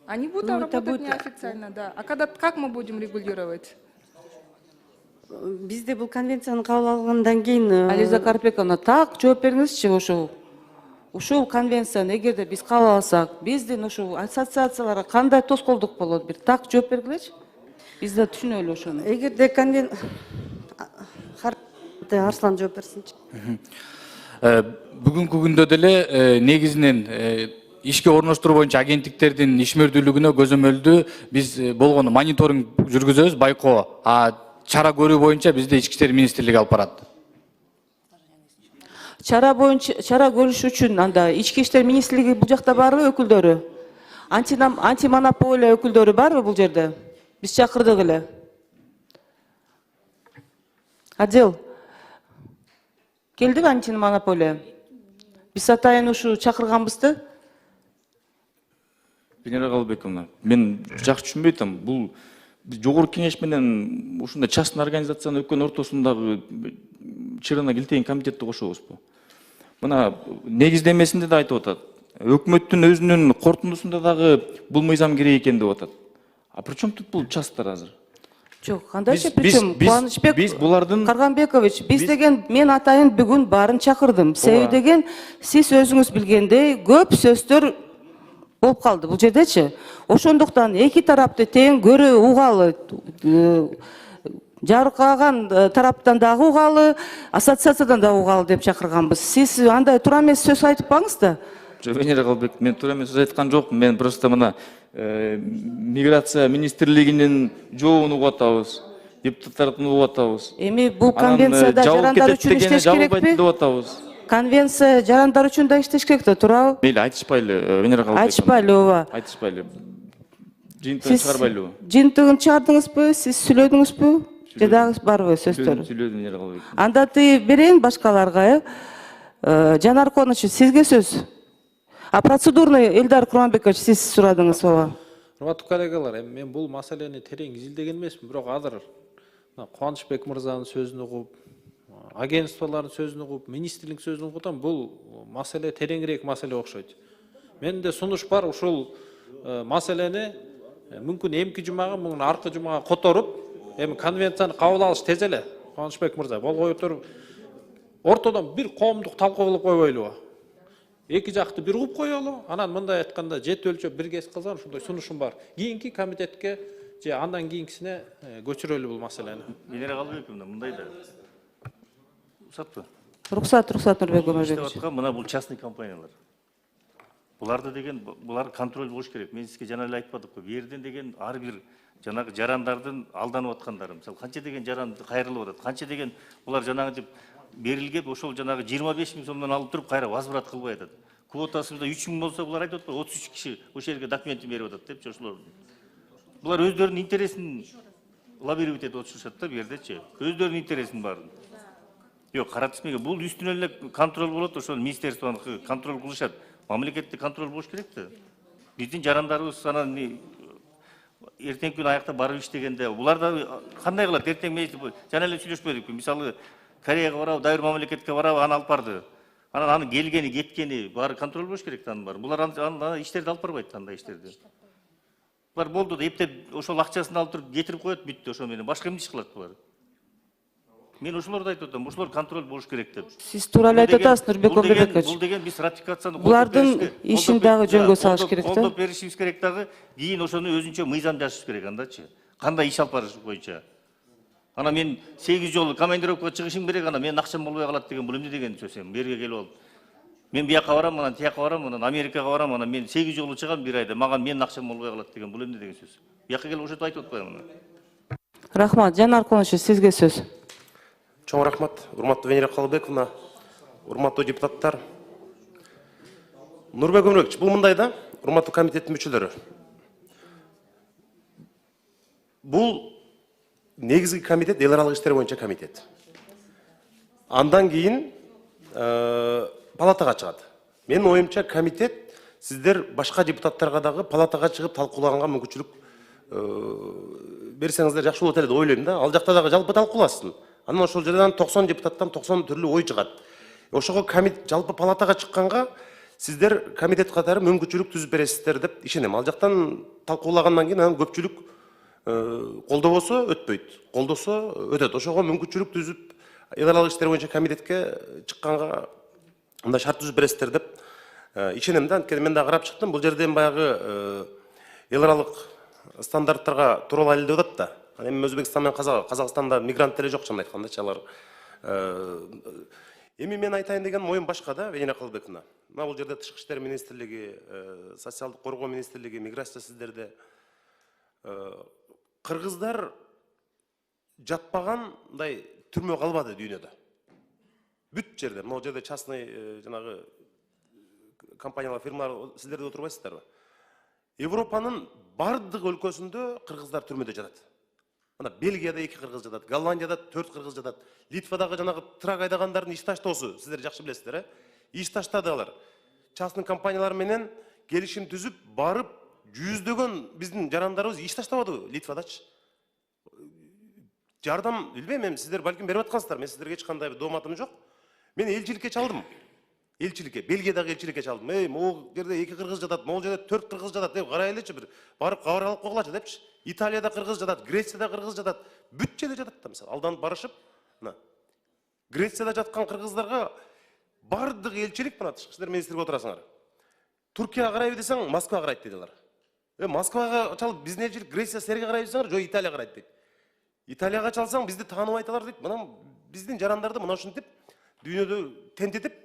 Они будут работать неофициально, да. А когда, как мы будем регулировать? Бизде бул конвенцияны кабыл алгандан кийин Ализа Карпековна, так жооп бериңизчи ушул конвенцияны эгерде биз кабыл алсак, биздин ушул ассоциацияларга кандай тоскоолдук болот? Бир так жооп бергилечи. Биз да түшүнөлү ошону. эгерде Арслан жооп берсинчи. Бүгүнкү күндө деле негизинен ишке орноштуруу боюнча агенттиктердин ишмердүүлүгүнө көзөмөлдү биз болгону мониторинг жүргүзөбүз, байкоо. А чара көрүү боюнча бизде Ички иштер министрлиги алып барат. Чара көрүш үчүн анда Ички иштер министрлиги бул жакта барбы өкүлдөрү? Антимонополия өкүлдөрү барбы бул жерде? Биз чакырдык эле. Отдел. Келдиби антимонополия? Биз атайын ушу чакырганбызды. Венера Калбековна, мен жакшы түшүнбөй атам. Бул жогорку кеңеш менен ушундай частный организациянын өткөн ортосундагы чырына килтейин комитетти кошобузбу? Мына негиздемесинде да айтып атат. Өкмөттүн өзүнүн корутундусунда дагы бул мыйзам керек экен деп атат. А причем тут бул часттар азыр? Жок, кандайча причем Кубанычбек биз булардын Карганбекович, биз деген мен атайын бүгүн баарын чакырдым. Себеби деген сиз өзүңүз билгендей көп сөздөр болуп калды бул жердечи. Ошондуктан эки тарапты тең көрө угалы, жаркаган тараптан дагы угалы, ассоциациядан да угалы деп чакырганбыз. Сиз андай туура эмес сөз айтып баңыз да. Венера Калбек, мен туура эмес сөз айткан жокмун. Мен просто мына миграция министрлигинин жообун угуп атабыз, депутаттардын угуп атабыз. Эми бул конвенцияда жарандар үчүн иштеш керекпи? Деп атабыз. Конвенция жарандар үчүн да иштеш керек да, туурабы? Мейли, айтышпайлы, Венера Калбек. Айтышпайлы ооба. Айтышпайлы. Жыйынтыгын чыгарбайлыбы? Жыйынтыгын чыгардыңызбы? Сиз сүйлөдүңүзбү? Же дагы барбы сөздөр? Сүйлөдүм, Венера Калбек. Анда берейин башкаларга, Жанар Конучу, сизге сөз. А процедурный Элдар Курманбекович, сиз сурадыңыз ооба. Урматтуу коллегалар, мен бул маселени терең изилдеген эмесмин, бирок азыр Кубанычбек мырзанын сөзүн угуп, агентстволордун сөзүн угуп, министрликтин сөзүн угуп, бул маселе тереңирээк маселе окшойт. Менде сунуш бар, ушул маселени мүмкүн эмки жумага, муну аркы жумага которуп, эми конвенцияны кабыл алыш тез эле. Кубанычбек мырза, болбой туруп, ортодон бир коомдук талкуу кылып койбойлубу? Эки жакты бир угуп коелу, анан мындай айтканда жет өлчөп бир кес кылсам, ушундай сунушум бар. Кийинки комитетке же андан кийинкисине көчүрөлү бул маселени. Венера Калбековна, мындай да. Рұқсатпы? Рұқсат, Нұрбек Өмірбекович. Мына бұл частный компаниялар. Бұларды деген, бұлар контроль болуш керек. Мен сізге жаңа эле айтпадык қой. Берден деген ар бир жанагы жарандардын алданып аткандары. Мисалы, канча деген жаран кайрылып атат. Канча деген булар жанагы деп берилген, ошол жанагы 25 000 сомдон алып туруп кайра возврат кылбай атат. Квотасыбызда 3 000 болсо, булар айтып атпайбы, 33 киши ошол жерге документин берип атат деп ошолор. Булар өздөрүнүн интересин лоббировать этип отурушат да, бу жердечи. Өздөрүнүн интересин барын. Yok, karatışmaya. Bu üstüne kontrol bulup da şu ministerstvanı kontrol kılışat. Mamlekette kontrol boş gerekti. Bizim jarandarыбыз sana эртеңки күнү аякта барып иштегенде булар да кандай кылат? Эртең мен жана эле сүйлөшпөдүкпү. Мисалы Кореяга барабы, дайыр мамлекетке барабы, аны алып барды. Анан анын келгени, кеткени баары контроль болуш керек да анын баары. Булар аны иштерди алып барбайт андай иштерди. Булар болду да эптеп ошол акчасын алып туруп кетирип коет, бүттү ошо менен. Башка эмне иш кылат булар? Мен ошолорду айтып атам, ошолор контроль болуш керек деп. Сиз туура эле айтып атасыз, Нурбек Омурбекович. Бул деген биз ратификацияны Булардын ишин дагы жөнгө салыш керек да. Колдоп беришибиз керек дагы, кийин ошону өзүнчө мыйзам жазышыбыз керек андачы. Кандай иш алып барыш боюнча. Ана мен 8 жолу командировкага чыгышым керек, ана мен акчам болбой калат деген бул эмне деген сөз эми? Берге келип алып. Мен бияка барам, анан тияка барам, анан Америкага барам, анан мен 8 жолу чыгам бир айда. Мага менин акчам болбой калат деген бул эмне деген сөз? Бияка келип ошентип айтып атпаймынбы? Рахмат. Жанар Конучу, сизге сөз. Чоң рахмат, урматтуу Венера Калыбековна, урматтуу депутаттар. Нурбек Омурбекович, бул мындай да, урматтуу комитеттин мүчөлөрү. Бул негизги комитет, эл аралык иштер боюнча комитет. Андан кийин палатага чыгат. Менин оюмча комитет сиздер башка депутаттарга дагы палатага чыгып талкуулаганга мүмкүнчүлүк берсеңиздер жакшы болот эле деп ойлойм да. Ал жакта дагы жалпы талкууласын. Анан ошол жерден 90 депутаттан 90 түрлүү ой чыгат. Ошого жалпы палатага чыкканга сиздер комитет катары мүмкүнчүлүк түзүп бересиздер деп ишенем. Ал жактан талкуулагандан кийин анан көпчүлүк колдобосо өтпөйт, колдосо өтөт. Ошого мүмкүнчүлүк түзүп эл аралык иштер боюнча комитетке чыкканга мындай шарт түзүп бересиздер деп ишенем да. Анткени мен да карап чыктым. Бул жерден баягы эл аралык стандарттарга тууралайлы деп атат да. Эми Өзбекстан менен Казакстанда мигрант деле жок, чынын айткандачы алар. Эми мен айтайын деген оюм башка да, Венера Калыбековна. Мына бул жерде Тышкы иштер министрлиги, социалдык коргоо министрлиги, миграция сиздерде. Кыргыздар жатпагандай түрмө калбады дүйнөдө. Бүт жерде, мына жерде частный жанагы компаниялар, фирмалар сиздерде отурбайсыздарбы? Европанын бардык өлкөсүндө кыргыздар түрмөдө жатат. Мына Бельгияда 2 кыргыз жатат, Голландияда 4 кыргыз жатат. Литвадагы жанагы трак айдагандардын иш таштоосу, сиздер жакшы билесиздер, иш таштады алар. Частный компаниялар менен келишим түзүп, барып жүздөгөн биздин жарандарыбыз иш таштабады Литвадачы. Жардам билбейм, мен сиздер балким берип аткансыздар, мен сиздерге эч кандай дооматым жок. Мен элчиликке чалдым. Элчиликке, Бельгиядагы элчиликке чалдым. Могул жерде 2 кыргыз жатат, могул жерде 4 кыргыз жатат деп карай элечи, бир барып кабар алып койгулачы депчи. Италияда кыргыз жатат, Грецияда кыргыз жатат, бүт жерде жатат да, мисалы алданып барышып, мына Грецияда жаткан кыргыздарга бардык элчилик, мына Тышкы иштер министрлиги отурасыңар. Туркияга карайбы десең, Москвага карайт дейт алар. Москвага чалып биздин элчилик Греция силерге карайбы десеңер, жок Италияга карайт дейт. Италияга чалсаң бизди тааныбайт алар дейт. Мына биздин жарандарды мына ушинтип дүйнөдө тентетип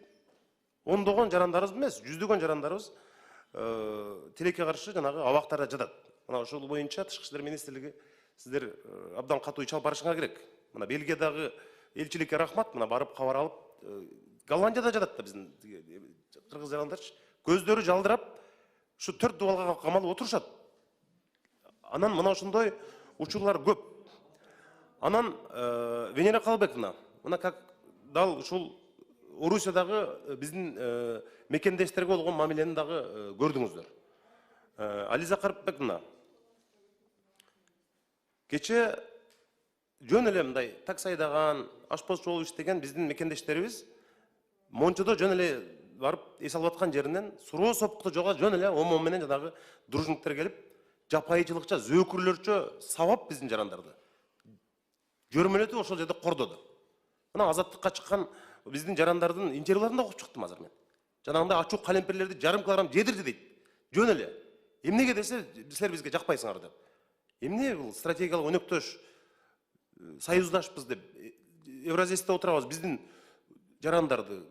ондогон жарандарыбыз эмес, жүздөгөн жарандарыбыз тилекке каршы жанагы абактарда жатат. Мына ошол боюнча Тышкы иштер министрлиги сиздер абдан катуу иш алып барышыңар керек. Мына Бельгиядагы элчиликке рахмат, мына барып кабар алып, Голландияда жатат да биздин кыргыз жарандарчы. Көздөрү жалдырап, ушу 4 дубалга камалып отурушат. Анан мына ошондой учурлар көп. Анан Венера Калыбековна, мына как дал ушул Орусиядагы биздин мекендештерге болгон мамилени дагы көрдүңүздөр. Ализа Карпбековна, кече жөн эле мындай такси айдаган, ашпозчу болуп иштеген биздин мекендештерибиз Мончодо жөн эле барып эс алып аткан жеринен суроо сопукту жога жөн эле омон менен жанагы дружниктер келип, жапайычылыкча, зөөкүрлөрчө сабап биздин жарандарды. Жөрмөлөтүп ошол жерде кордоду. Мына азаттыкка чыккан биздин жарандардын интервьюларын да окуп чыктым азыр мен. Жанагындай ачуу калемпирлерди жарым килограмм жедирди дейт. Жөн эле. Эмнеге десе, силер бизге жакпайсыңар деп. Эмне бул стратегиялык өнөктөш, союздашпыз деп Евразияда отурабыз, биздин жарандарды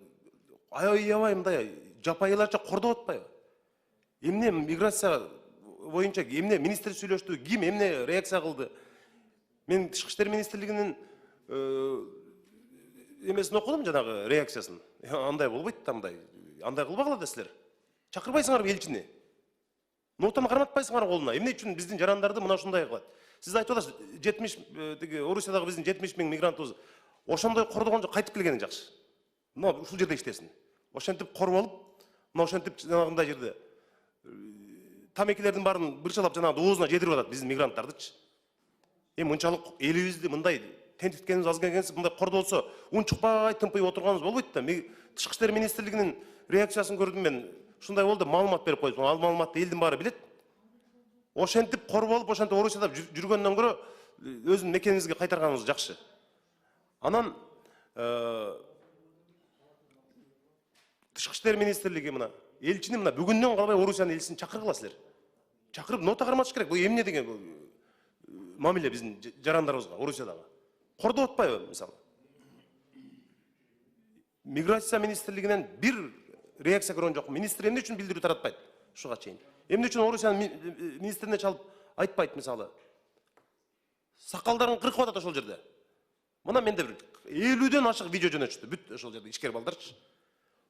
аябай мындай жапайыларча кордоп атпайбы? Эмне миграция боюнча эмне министр сүйлөштү, ким эмне реакция кылды? Мен Тышкы иштер министрлигинин эмесин окудум, жанагы реакциясын. Андай болбойт да, андай кылбагыла да силер. Чакырбайсыңарбы элчини? Нотаны карматпайсыңар колуна. Эмне үчүн биздин жарандарды мына ушундай кылат? Сиз айтып атасыз, 70 Орусиядагы биздин 70 000 мигрантыбыз ошондой кордогон жок, кайтып келгени жакшы. Мына ушул жерде иштесин. Ошентип коруп алып, мына ошентип жанагындай жерде тамекилердин баарын бырчалап жанагы оозуна жедирип атат биздин мигранттардычы. Мынчалык элибизди мындай тентиткенибиз аз келгенсиз, мындай кордолсо унчукпай тымпыйып отурганыбыз болбойт да. Тышкы иштер министрлигинин реакциясын көрдүм мен. Ушундай болду, маалымат берип койдум. Ал маалыматты элдин баары билет. Ошентип корболуп, ошентип Орусияда жүргөндөн көрө өзүнүн мекениңизге кайтарганыңыз жакшы. Анан Тышкы иштер министрлиги мына элчини мына бүгүндөн калбай Орусиянын элчисин чакыргыла силер. Чакырып нота карматыш керек. Бул эмне деген мамиле биздин жарандарыбызга Орусиядагы. Кордоп атпайбы мисалы? Миграция министрлигинен бир реакция көргөн жок. Министр эмне үчүн билдирүү таратпайт ушуга чейин? Эмне үчүн Орусиянын министрине чалып айтпайт мисалы? Сакалдарын кыркып атат ошол жерде. Мына менде бир 50ден ашык видео жөнөтүштү. Бүт ошол жерде ишкер балдарчы.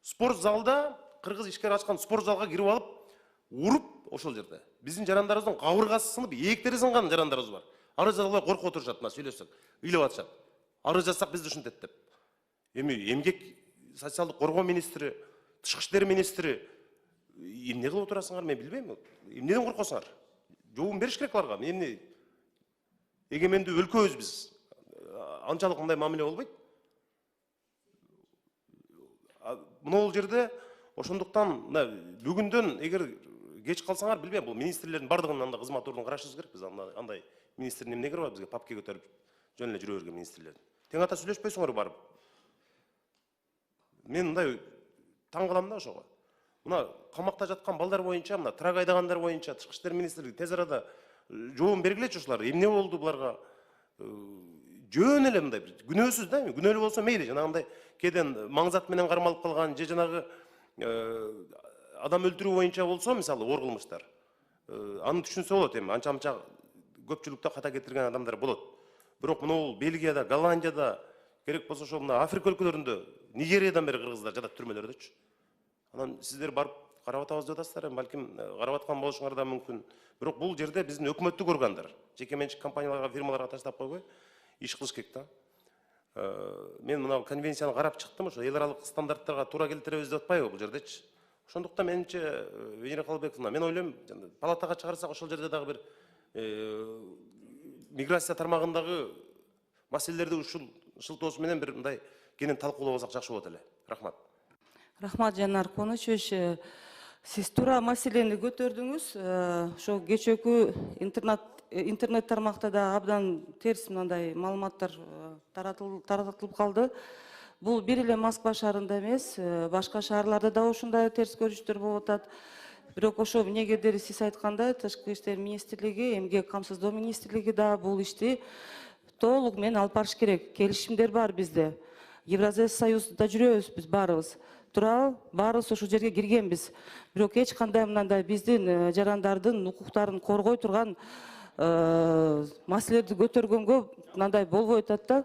Спорт залда кыргыз ишкер ачкан спорт залга кирип алып, уруп ошол жерде. Биздин жарандарыбыздын кабыргасы сынып, ийектери сынган жарандарыбыз бар. Арыз жазбай коркуп отурушат, мына сүйлөсөк, ыйлап атышат. Арыз жазсак бизди ушинтет деп. Эмгек социалдык коргоо министри, тышкы иштер министри эмне кылып отурасыңар, мен билбейм. Эмнеден коркосуңар? Жообун бериш керек аларга. Эмне эгемендүү өлкөбүз биз. Анчалык мындай мамиле болбойт. Мына жерде ошондуктан бүгүндөн эгер кеч калсаңар билбейм, бул министрлердин бардыгын анда кызмат ордун карашыбыз керек. Биз андай министрдин эмне кереги бар бизге папке көтөрүп жөн эле жүрө берген министрлердин. Тең ата сүйлөшпөйсүңөр барып. Мен мындай таң калам да ошого. Мына камакта жаткан балдар боюнча, мына трак айдагандар боюнча тышкы иштер министрлиги тез арада жообун бергилечи ушулар. Эмне болду буларга? Жөн эле мындай күнөөсүз да, күнөөлүү болсо мейли, жанагындай кээден маңзат менен кармалып калган же жанагы адам өлтүрүү боюнча болсо, мисалы оор кылмыштар. Аны түшүнсө болот эми, анча-мынча көпчүлүктө ката кетирген адамдар болот. Бирок мына Бельгияда, Голландияда, керек болсо ошол мына Африка өлкөлөрүндө, Нигериядан бери кыргыздар жатат түрмөлөрдөчү. Анан сиздер барып карап атабыз деп атасыздар, балким карап аткан болушуңар да мүмкүн. Бирок бул жерде биздин өкмөттүк органдар, жеке менчик компанияларга, фирмаларга таштап койбой иш кылыш керек да. Мен мына конвенцияны карап чыктым, ошо эл аралык стандарттарга туура келтиребиз деп атпайбы бул жердечи. Ошондуктан менимче Венера Калыбековна, мен ойлойм, палатага чыгарсак ошол жерде дагы бир миграция тармагындагы маселелерди ушул шылтоосу менен бир мындай кенен талкуулап алсак жакшы болот эле. Рахмат. Рахмат, Жанар Конучевич. Сиз туура маселени көтөрдүңүз. Ошо кечээкү интернет тармакта да абдан терс мындай маалыматтар таратылып калды. Бул бир эле Москва шаарында эмес, башка шаарларда да ушундай терс көрүштөр болуп атат. Бирок ошо эмнегедир сиз айткандай, Тышкы иштер министрлиги, эмгек камсыздоо министрлиги да бул ишти толук менен алып барыш керек. Келишимдер бар бизде. Евразия союзда жүрөбүз биз баарыбыз. Туурабы? Баарыбыз ошол жерге киргенбиз. Бирок эч кандай мындай биздин жарандардын укуктарын коргой турган маселелерди көтөргөнгө мындай болбой атат да.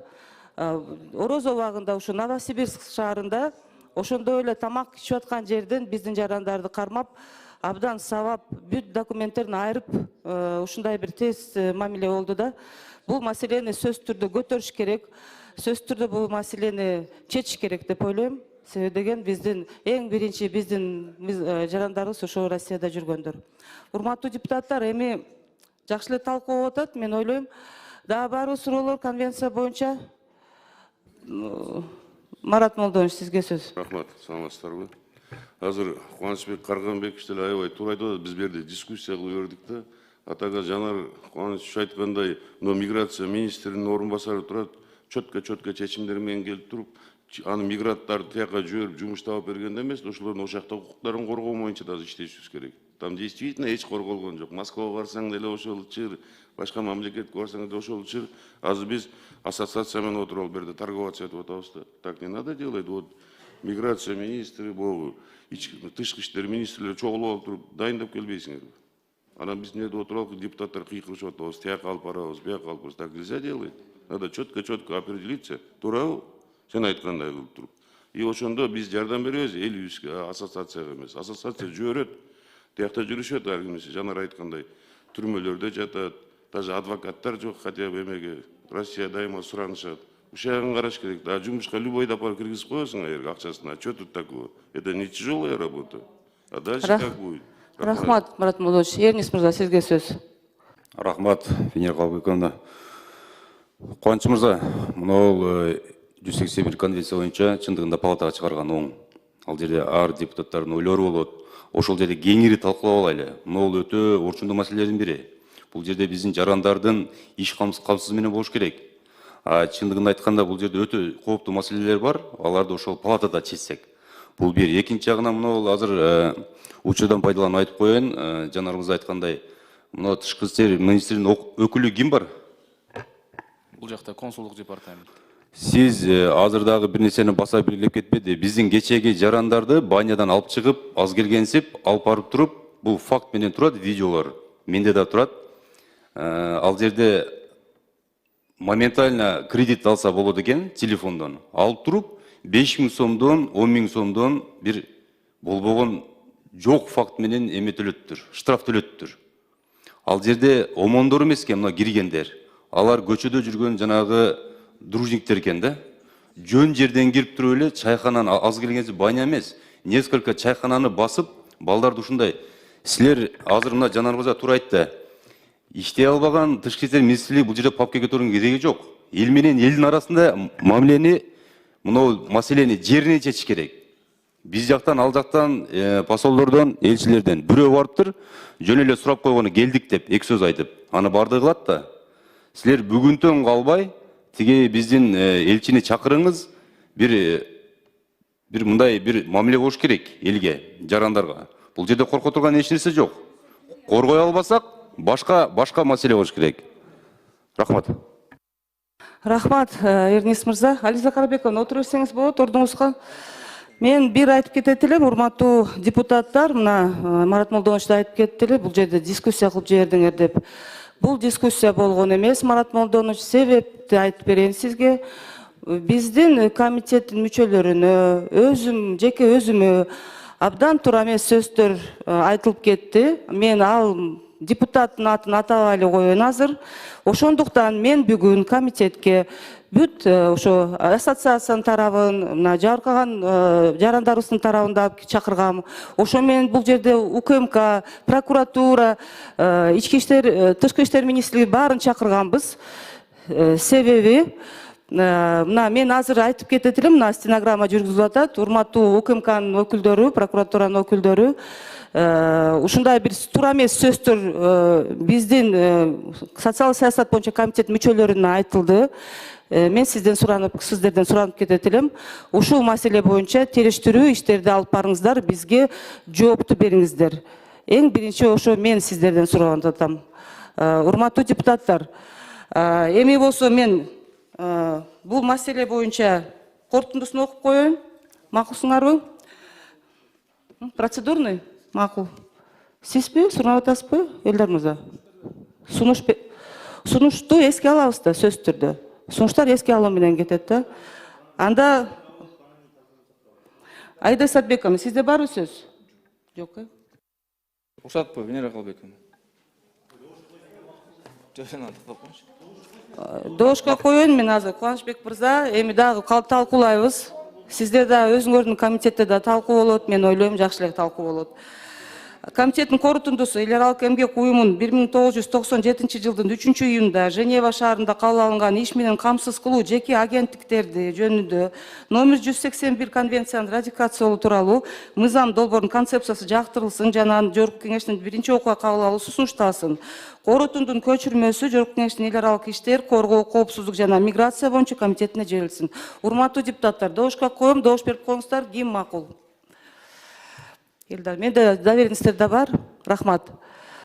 Орозо убагында ушу Новосибирск шаарында ошондой эле тамак ичип аткан жерден биздин жарандарды кармап, абдан сабап, бүт документтерин айырып, ушундай бир тез мамиле болду да. Бул маселени сөзсүз түрдө көтөрүш керек, сөзсүз түрдө бул маселени чечиш керек деп ойлойм. Себеби деген биздин эң биринчи биздин жарандарыбыз ошо Россияда жүргөндөр. Урматтуу депутаттар, эми жакшы эле талкуу болуп атат, мен ойлойм. Дагы баары суроолор конвенция боюнча. Марат Молдонович, сизге сөз. Рахмат, саламатсыздарбы. Азыр Кубанычбек Карганбекович деле аябай туура айтып атат, биз бу жерде дискуссия кылып бердик да. Атага Жанар Кубанычевич айткандай, миграция министринин орун басары турат, чөткө чечимдер менен келип туруп, аны мигранттарды тияка жиберип жумуш таап бергенде эмес, ошолордун ошакта укуктарын коргоо боюнча да иштешибиз керек. Там действительно эч корголгон жок. Москвага барсаң деле ошол чыр, башка мамлекетке барсаң деле ошол чыр. Азыр биз ассоциация менен отуруп берде торговаться этип атабыз да. Так не надо делать. Вот миграция министри, тышкы иштер министрлери чогулуп алып туруп дайындап келбейсиңерби? Анан биз эмне деп отуралык, депутаттар кыйкырышып атабыз, тияка алып барабыз, бияка алып барабыз. Так нельзя делать. Надо четко определиться. Туурабы? Сен айткандай кылып туруп. И ошондо биз жардам беребиз элибизге, ассоциацияга эмес. Ассоциация жиберет. Тиякта жүрүшөт, ар кимиси Жанар айткандай, түрмөлөрдө жатат, даже адвокаттар жок, хотя бы эмеге Россия дайыма суранышат. Ушагын караш керек. А жумушка любойду апарып киргизип коесуң, акчасына, что тут такого? Это не тяжелая работа. А дальше как будет? Рахмат, Марат Молдонович. Эрнис мырза, сизге сөз. Рахмат, Венера Қалбековна. Қуаныш мырза, мынау 181 конвенция бойынша чындыгында палатаға чыгарган оң. Ал жерде ар депутаттардын ойлору болот. Ошол жерде кеңири талкуулап алайлы. Мынау өтө орчундуу маселелердин бири. Бул жерде биздин жарандардын иш камсыз менен болуш керек. Чындыгын айтканда бул жерде өтө кооптуу маселелер бар. Аларды ошол палатада чечсек. Бул бир. Экинчи жагынан мынау азыр учурдан пайдаланып айтып коеюн. Жанарыңыз айткандай, мына тышкы иштер министринин өкүлү ким бар? Бул жакта консулдук департамент. Сиз азырдагы бир нерсени баса белгилеп кетпеди. Биздин кечеги жарандарды банядан алып чыгып, аз келгенсип алып барып туруп, бул факт менен турат, видеолор менде да турат. Ал жерде моментально кредит алса болот экен телефондон. Алып туруп 5000 сомдон, 10.000 сомдон бир болбогон жок факт менен эме төлөттүр, штраф төлөттүр. Ал жерде омондор эмес экен мына киргендер. Алар көчөдө жүргөн жанагы дружниктер экен да. Жөн жерден кирип туруп эле чайхананы аз келгенси баня эмес, несколько чайхананы басып, балдарды ушундай. Силер азыр мына жанарыңызга туура айтты. Иштей албаган тышкы иштер министрлиги бул жерде папка көтөрүүнүн кереги жок. Эл менен элдин арасында мамилени, мынау маселени жерине чечиш керек. Биз жактан, ал жактан, посолдордон, элчилерден бирөө барыптыр, жөн эле сурап койгону келдик деп, эки сөз айтып, аны барды кылат да. Силер бүгүнтөн калбай, тиги биздин элчини чакырыңыз, бир мындай бир мамиле болуш керек элге, жарандарга. Бул жерде корко турган эч нерсе жок. Коргой албасак, башка маселе болуш керек. Рахмат. Рахмат, Эрнис мырза. Ализа Карабековна, отура берсеңиз болот ордуңузга. Мен бир айтып кетет элем, урматтуу депутаттар, мына Марат Молдонович да айтып кетти эле, бул жерде дискуссия кылып жибердиңер деп. Бул дискуссия болгон эмес, Марат Молдонович, себепти айтып берейин сизге. Биздин комитеттин мүчөлөрүнө, жеке өзүмө абдан туура эмес сөздөр айтылып кетти. Мен ал депутаттын атын атабай эле коеюн азыр. Ошондуктан мен бүгүн комитетке бүт ошо ассоциациянын тарабын, мына жабыркаган жарандарыбыздын тарабын да чакыргам. Ошо менен бул жерде УКМК, прокуратура, тышкы иштер министрлиги баарын чакырганбыз. Себеби мына мен азыр айтып кетет элем, мына стенограмма жүргүзүлүп атат. Урматтуу УКМКнын өкүлдөрү, прокуратуранын өкүлдөрү ушундай бир туура эмес сөздөр биздин социалдык саясат боюнча комитет мүчөлөрүнө айтылды. Мен сиздерден суранып кетет элем. Ушул маселе боюнча териштирүү иштерди алып барыңыздар, бизге жоопту бериңиздер. Эң биринчи ошо мен сиздерден сурап атам. Урматтуу депутаттар, эми болсо мен бул маселе боюнча корутундусун окуп коеюн. Макулсуңарбы? Процедурный? Макул. Сизби сурап атасызбы, Элдар мырза? Сунушту эске алабыз да сөзсүз түрдө. Сунуштар эске алуу менен кетет да. Анда Айда Сатбековна, сизде барбы сөз? Жок, Уруксатпы, Венера Қалбековна? Доошко коеюн мен азыр, Кубанычбек мырза, эми дагы талкуулайбыз. Сиздер да өзүңөрдүн комитетте да талкуу болот, мен ойлойм жакшы эле талкуу болот. Комитеттин корутундусу эл аралык эмгек уюмунун 1997 жылдын 3-июнда Женева шаарында кабыл алынган иш менен камсыз кылуу жеке агенттиктерди жөнүндө номер 181 конвенцияны ратификациялоо тууралуу мыйзам долбоорунун концепциясы жактырылсын жана Жогорку Кеңештин биринчи окууга кабыл алуусу сунушталсын. Корутундун көчүрмөсү Жогорку Кеңештин эл аралык иштер, коргоо, коопсуздук жана миграция боюнча комитетине жиберилсин. Урматтуу депутаттар, доошко коем, доош берип коюңуздар, ким макул? Элдар, менде доверенностьтер да бар. Рахмат.